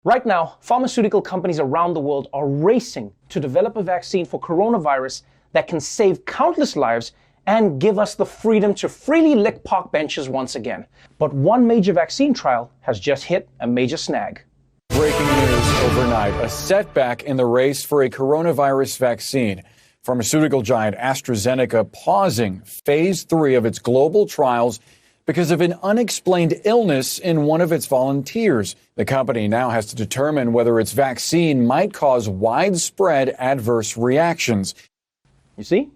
Right now, pharmaceutical companies around the world are racing to develop a vaccine for coronavirus that can save countless lives and give us the freedom to freely lick park benches once again. But one major vaccine trial has just hit a major snag. Breaking news overnight, a setback in the race for a coronavirus vaccine. Pharmaceutical giant AstraZeneca pausing phase 3 of its global trials because of an unexplained illness in one of its volunteers. The company now has to determine whether its vaccine might cause widespread adverse reactions. You see?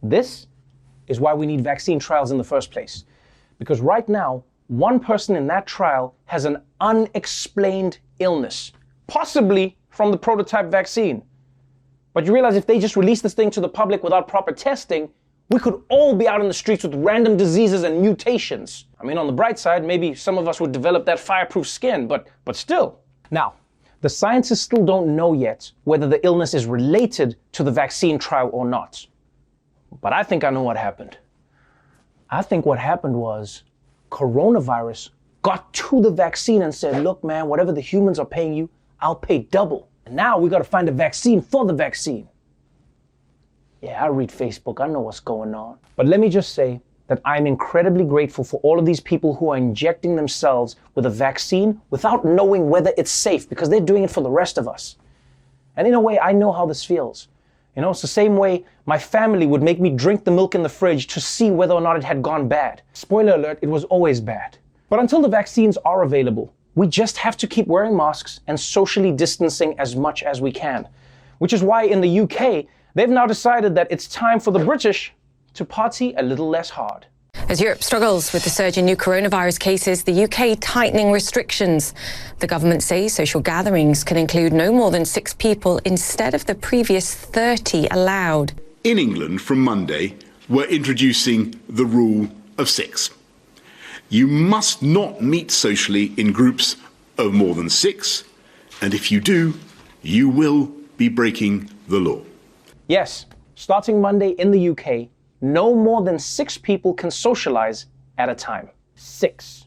This is why we need vaccine trials in the first place. Because right now, one person in that trial has an unexplained illness, possibly from the prototype vaccine. But you realize if they just release this thing to the public without proper testing, we could all be out in the streets with random diseases and mutations. I mean, on the bright side, maybe some of us would develop that fireproof skin, but still. Now, the scientists still don't know yet whether the illness is related to the vaccine trial or not. But I think I know what happened. I think what happened was coronavirus got to the vaccine and said, look, man, whatever the humans are paying you, I'll pay double. And now we got to find a vaccine for the vaccine. Yeah, I read Facebook. I know what's going on. But let me just say that I'm incredibly grateful for all of these people who are injecting themselves with a vaccine without knowing whether it's safe, because they're doing it for the rest of us. And in a way, I know how this feels. You know, it's the same way my family would make me drink the milk in the fridge to see whether or not it had gone bad. Spoiler alert, it was always bad. But until the vaccines are available, we just have to keep wearing masks and socially distancing as much as we can. Which is why in the UK, they've now decided that it's time for the British to party a little less hard. As Europe struggles with the surge in new coronavirus cases, the UK tightening restrictions. The government says social gatherings can include no more than 6 people instead of the previous 30 allowed. In England, from Monday, we're introducing the rule of 6. You must not meet socially in groups of more than 6, and if you do, you will be breaking the law. Yes, starting Monday in the UK, no more than 6 people can socialize at a time. 6.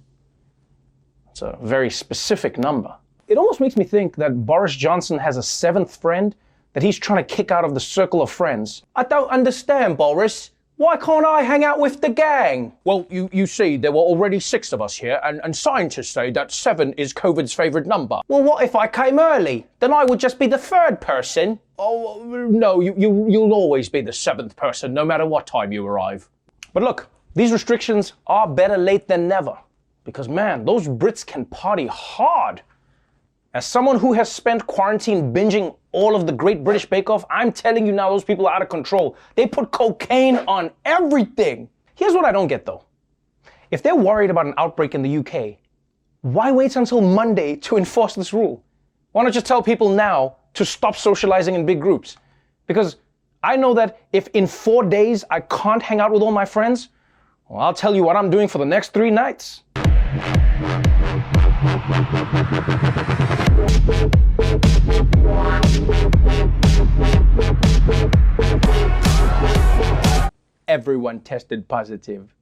It's a very specific number. It almost makes me think that Boris Johnson has a 7th friend that he's trying to kick out of the circle of friends. I don't understand, Boris. Why can't I hang out with the gang? Well, you see, there were already 6 of us here, and scientists say that 7 is COVID's favorite number. Well, what if I came early? Then I would just be the 3rd person. Oh, no, you'll always be the 7th person, no matter what time you arrive. But look, these restrictions are better late than never. Because, man, those Brits can party hard. As someone who has spent quarantine binging all of the Great British Bake Off, I'm telling you now, those people are out of control. They put cocaine on everything. Here's what I don't get, though. If they're worried about an outbreak in the UK, why wait until Monday to enforce this rule? Why not just tell people now to stop socializing in big groups? Because I know that if in 4 days I can't hang out with all my friends, well, I'll tell you what I'm doing for the next 3 nights. Everyone tested positive.